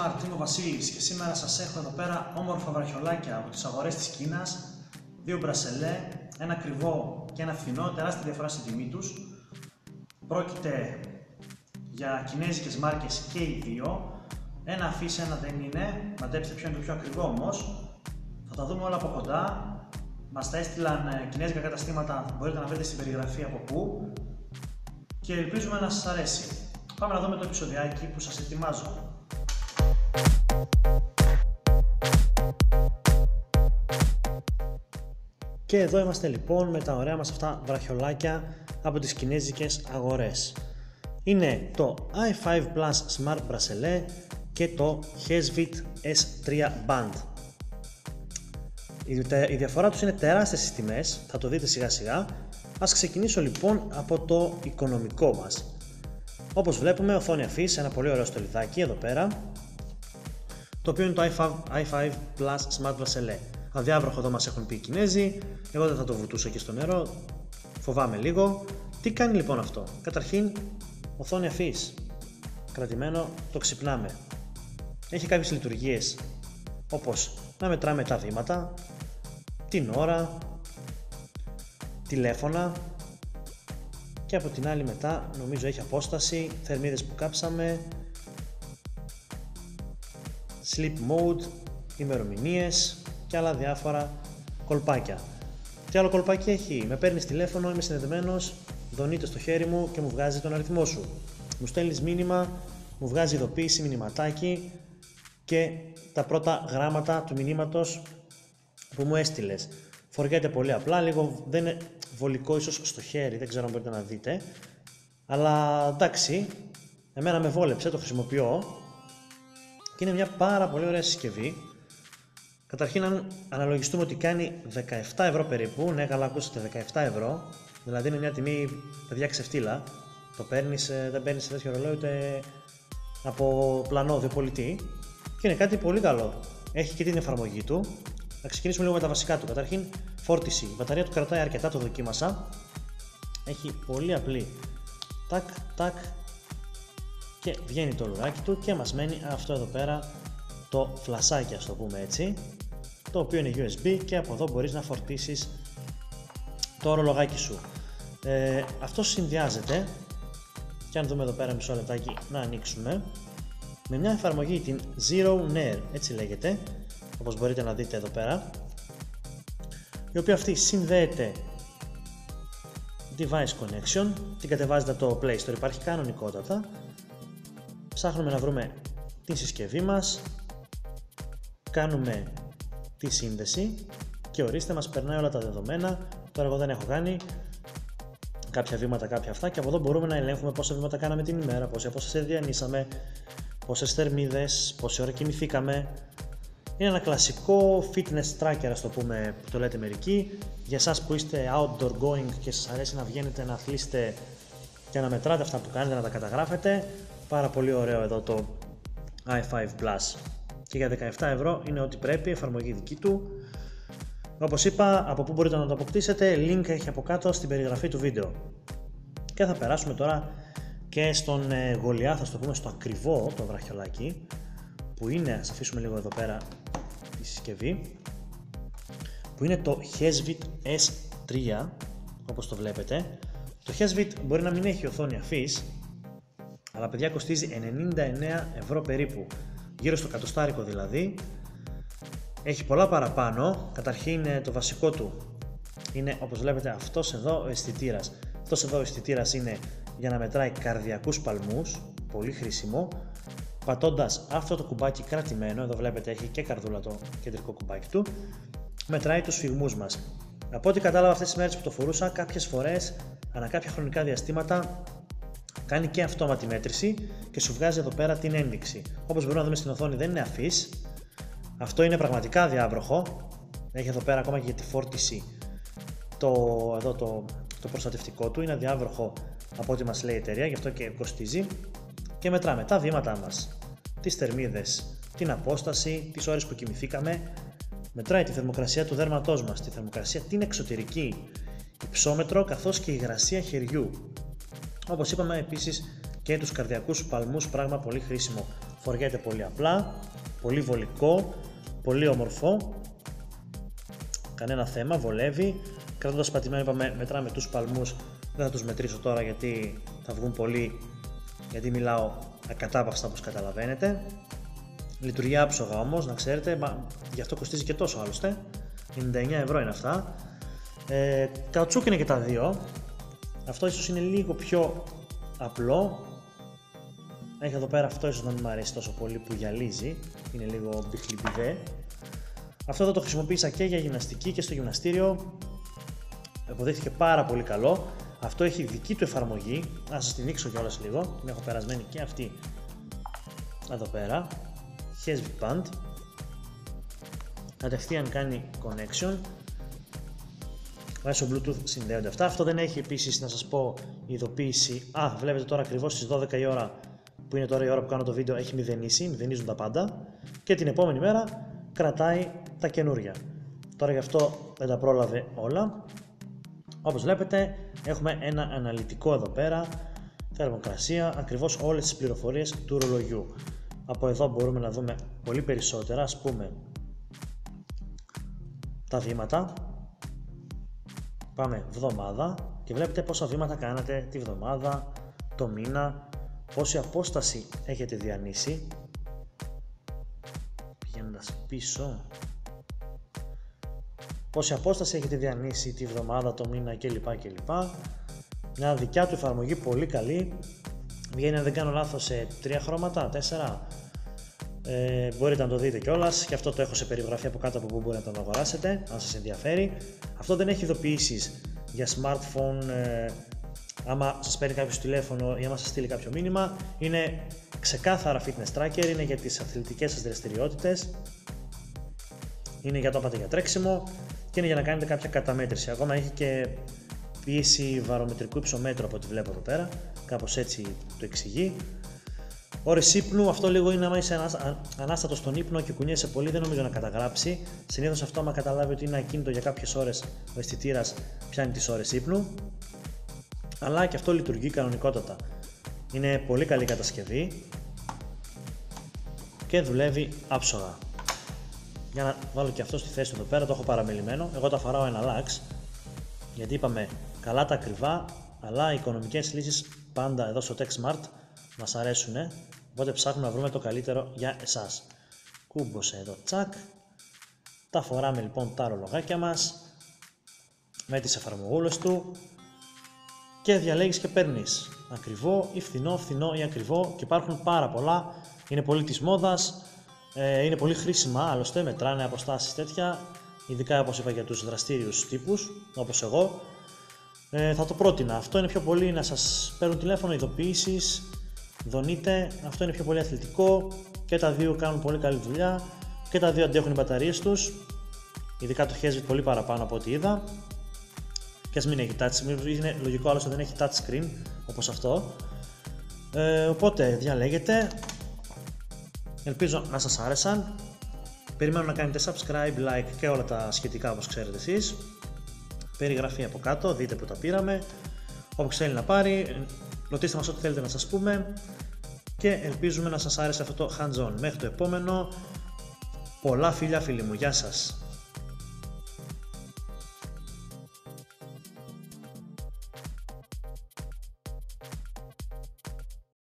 Smart, είμαι ο Βασίλης και σήμερα σας έχω εδώ πέρα όμορφα βραχιολάκια από τις αγορές της Κίνας. Δύο μπρασελέ, ένα ακριβό και ένα φθηνό, τεράστια διαφορά στη τιμή τους. Πρόκειται για κινέζικες μάρκες και οι δύο. Ένα αφής, ένα δεν είναι. Μαντέψτε ποιο είναι το πιο ακριβό όμως. Θα τα δούμε όλα από κοντά. Μας τα έστειλαν κινέζικα καταστήματα, μπορείτε να βρείτε στην περιγραφή από πού. Και ελπίζουμε να σας αρέσει. Πάμε να δούμε το επεισοδιάκι που σας ετοιμάζω. Και εδώ είμαστε λοιπόν με τα ωραία μας αυτά βραχιολάκια από τις κινέζικες αγορές. Είναι το i5 Plus Smart Bracelet και το Hesvit S3 Band. Η διαφορά τους είναι τεράστια στις τιμές, θα το δείτε σιγά σιγά. Ας ξεκινήσω λοιπόν από το οικονομικό μας. Όπως βλέπουμε, οθόνη αφής, ένα πολύ ωραίο στολιδάκι εδώ πέρα, το οποίο είναι το i5 Plus Smart Bracelet. Αδιάβροχο εδώ μας έχουν πει οι Κινέζοι, εγώ δεν θα το βουτούσα και στο νερό, φοβάμαι λίγο. Τι κάνει λοιπόν αυτό? Καταρχήν, οθόνη αφής, κρατημένο, το ξυπνάμε. Έχει κάποιες λειτουργίες, όπως να μετράμε τα βήματα, την ώρα, τηλέφωνα και από την άλλη μετά νομίζω έχει απόσταση, θερμίδες που κάψαμε, sleep mode, ημερομηνίες και άλλα διάφορα κολπάκια. Τι άλλο κολπάκι έχει? Με παίρνεις τηλέφωνο, είμαι συνδεδεμένος, δονείται στο χέρι μου και μου βγάζει τον αριθμό σου. Μου στέλνεις μήνυμα, μου βγάζει ειδοποίηση, μηνυματάκι και τα πρώτα γράμματα του μηνύματος που μου έστειλες. Φοριέται πολύ απλά, λίγο δεν είναι βολικό ίσως στο χέρι, δεν ξέρω αν μπορείτε να δείτε, αλλά εντάξει, εμένα με βόλεψε, το χρησιμοποιώ και είναι μια πάρα πολύ ωραία συσκευή. Καταρχήν, αν αναλογιστούμε ότι κάνει 17 ευρώ περίπου, ναι, καλά ακούσατε, 17 ευρώ, δηλαδή είναι μια τιμή, παιδιά, ξεφτύλα. Το παίρνεις, δεν παίρνεις τέτοιο ρολόι ούτε από πλανόδιο πολιτή και είναι κάτι πολύ καλό. Έχει και την εφαρμογή του. Να ξεκινήσουμε λίγο με τα βασικά του. Καταρχήν, φόρτιση. Η μπαταρία του κρατάει αρκετά, το δοκίμασα. Έχει πολύ απλή. Τάκ, τάκ. Και βγαίνει το λουράκι του και μας μένει αυτό εδώ πέρα το φλασάκι, ας το πούμε έτσι, το οποίο είναι USB και από εδώ μπορείς να φορτίσεις το ορολογάκι σου. Αυτό συνδυάζεται, και αν δούμε εδώ πέρα μισό λεπτάκι να ανοίξουμε, με μια εφαρμογή, την Zero Nair, έτσι λέγεται, όπως μπορείτε να δείτε εδώ πέρα, η οποία αυτή συνδέεται device connection, την κατεβάζετε από το Play Store, υπάρχει κανονικότατα. Ψάχνουμε να βρούμε τη συσκευή μας, κάνουμε τη σύνδεση και ορίστε, μας περνάει όλα τα δεδομένα. Τώρα εγώ δεν έχω κάνει κάποια βήματα, κάποια αυτά, και από εδώ μπορούμε να ελέγχουμε πόσα βήματα κάναμε την ημέρα, πόσες διανύσαμε, πόσες θερμίδες, πόση ώρα κοιμηθήκαμε. Είναι ένα κλασικό fitness tracker, ας το πούμε, που το λέτε μερικοί. Για εσάς που είστε outdoor going και σας αρέσει να βγαίνετε, να αθλήσετε και να μετράτε αυτά που κάνετε, να τα καταγράφετε, πάρα πολύ ωραίο εδώ το i5 Plus. Και για 17 ευρώ είναι ό,τι πρέπει, εφαρμογή δική του. Όπως είπα, από πού μπορείτε να το αποκτήσετε, link έχει από κάτω στην περιγραφή του βίντεο. Και θα περάσουμε τώρα και στον Γολιάθ, θα το πούμε, στο ακριβό το βραχιολάκι, που είναι, ας αφήσουμε λίγο εδώ πέρα τη συσκευή, που είναι το Hesvit S3, όπως το βλέπετε. Το Hesvit μπορεί να μην έχει οθόνη αφής, αλλά παιδιά κοστίζει 99 ευρώ περίπου, γύρω στο κατοστάρικο δηλαδή. Έχει πολλά παραπάνω. Καταρχήν, το βασικό του είναι, όπως βλέπετε, αυτός εδώ ο αισθητήρας. Αυτός εδώ ο αισθητήρας είναι για να μετράει καρδιακούς παλμούς, πολύ χρήσιμο. Πατώντας αυτό το κουμπάκι κρατημένο, εδώ βλέπετε έχει και καρδούλα το κεντρικό κουμπάκι του, μετράει τους σφυγμούς μας. Από ό,τι κατάλαβα αυτές τις μέρες που το φορούσα, κάποιες φορές, ανά κάποια χρονικά διαστήματα, κάνει και αυτόματη μέτρηση και σου βγάζει εδώ πέρα την ένδειξη. Όπως μπορούμε να δούμε στην οθόνη, δεν είναι αφής. Αυτό είναι πραγματικά διάβροχο. Έχει εδώ πέρα ακόμα και για τη φόρτιση το προστατευτικό του. Είναι αδιάβροχο από ό,τι μας λέει η εταιρεία, γι' αυτό και κοστίζει. Και μετράμε τα βήματά μας, τις θερμίδες, την απόσταση, τις ώρες που κοιμηθήκαμε. Μετράει τη θερμοκρασία του δέρματός μας, τη θερμοκρασία την εξωτερική, υψόμετρο καθώς και υγρασία χεριού. Όπως είπαμε επίσης και τους καρδιακούς παλμούς, πράγμα πολύ χρήσιμο. φοριέται πολύ απλά, πολύ βολικό, πολύ όμορφο, κανένα θέμα, βολεύει. Κρατώντας πατημένο, είπαμε, μετράμε τους παλμούς, δεν θα τους μετρήσω τώρα γιατί θα βγουν πολύ, γιατί μιλάω ακατάπαυστα όπως καταλαβαίνετε. Λειτουργεί άψογα όμως, να ξέρετε, γι' αυτό κοστίζει και τόσο άλλωστε, 99 ευρώ είναι αυτά. Καουτσούκ είναι και τα δύο, αυτό ίσως είναι λίγο πιο απλό. Έχει εδώ πέρα, αυτό ίσως να μην μου αρέσει τόσο πολύ που γυαλίζει, είναι λίγο μπιχλιμπιδέ. Αυτό εδώ το χρησιμοποίησα και για γυμναστική και στο γυμναστήριο, αποδείχθηκε πάρα πολύ καλό. Αυτό έχει δική του εφαρμογή, να σας την δείξω κιόλας λίγο, την έχω περασμένη και αυτή εδώ πέρα. HSV Band, κατευθείαν κάνει connection, μέσω Bluetooth συνδέονται αυτά. Αυτό δεν έχει επίσης, να σας πω, ειδοποίηση. Βλέπετε τώρα ακριβώς στις 12 η ώρα, που είναι τώρα η ώρα που κάνω το βίντεο, έχει μηδενίζουν τα πάντα και την επόμενη μέρα κρατάει τα καινούρια. Τώρα γι' αυτό δεν τα πρόλαβε όλα. Όπως βλέπετε έχουμε ένα αναλυτικό εδώ πέρα, θερμοκρασία, ακριβώς όλες τις πληροφορίες του ρολογιού. Από εδώ μπορούμε να δούμε πολύ περισσότερα, ας πούμε τα βήματα. Πάμε βδομάδα και βλέπετε πόσα βήματα κάνατε τη βδομάδα, το μήνα, πόση απόσταση έχετε διανύσει. Πηγαίνοντας πίσω, πόση απόσταση έχετε διανύσει τη βδομάδα, το μήνα κλπ. Μια δικιά του εφαρμογή πολύ καλή. Βγαίνει, αν δεν κάνω λάθος, σε 3 χρώματα, 4. Μπορείτε να το δείτε κιόλας, και αυτό το έχω σε περιγραφή από κάτω από που μπορείτε να το αγοράσετε αν σας ενδιαφέρει. Αυτό δεν έχει ειδοποιήσεις για smartphone, άμα σας παίρνει κάποιος τηλέφωνο ή άμα σας στείλει κάποιο μήνυμα. Είναι ξεκάθαρα fitness tracker, είναι για τις αθλητικές σας δραστηριότητες, είναι για το πάτε για τρέξιμο και είναι για να κάνετε κάποια καταμέτρηση. Ακόμα έχει και πίεση βαρομετρικού υψομέτρου από ό,τι βλέπω εδώ πέρα, κάπως έτσι το εξηγεί. Ώρες ύπνου, αυτό λίγο είναι άμα είσαι ανάστατος στον ύπνο και κουνιέσαι πολύ, δεν νομίζω να καταγράψει. Συνήθως αυτό, άμα καταλάβει ότι είναι ακίνητο για κάποιες ώρες, ο αισθητήρας πιάνει τις ώρες ύπνου. Αλλά και αυτό λειτουργεί κανονικότατα. Είναι πολύ καλή κατασκευή και δουλεύει άψογα. Για να βάλω και αυτό στη θέση εδώ πέρα, το έχω παραμελημένο. Εγώ τα φοράω ένα Lux, γιατί είπαμε καλά τα ακριβά, αλλά οι οικονομικές λύσεις πάντα εδώ στο TechSmart μας αρέσουν, οπότε ψάχνουμε να βρούμε το καλύτερο για εσάς. Κούμποσε εδώ, τσακ. Τα φοράμε λοιπόν τα ρολογάκια μας με τις εφαρμογούλες του και διαλέγεις και παίρνεις ακριβό ή φθηνό, φθηνό ή ακριβό, και υπάρχουν πάρα πολλά, είναι πολύ της μόδας, είναι πολύ χρήσιμα, άλλωστε μετράνε αποστάσεις τέτοια, ειδικά όπως είπα για τους δραστήριους τύπους όπως εγώ. Θα το πρότεινα. Αυτό είναι πιο πολύ να σας παίρνουν τηλέφωνο, ειδοποιήσεις, δονείτε. Αυτό είναι πιο πολύ αθλητικό και τα δύο κάνουν πολύ καλή δουλειά και τα δύο αντέχουν οι μπαταρίες τους, ειδικά το HSV πολύ παραπάνω από ό,τι είδα. Και ας μην έχει touch, είναι λογικό, άλλωστε δεν έχει touch screen όπως αυτό. Οπότε διαλέγετε. Ελπίζω να σας άρεσαν. Περιμένω να κάνετε subscribe, like και όλα τα σχετικά όπως ξέρετε εσείς. Περιγραφή από κάτω, δείτε που τα πήραμε. Όποιος θέλει να πάρει, ρωτήστε μας ό,τι θέλετε να σας πούμε. Και ελπίζουμε να σας άρεσε αυτό το hands-on. Μέχρι το επόμενο, πολλά φιλιά φίλοι μου, γεια σας.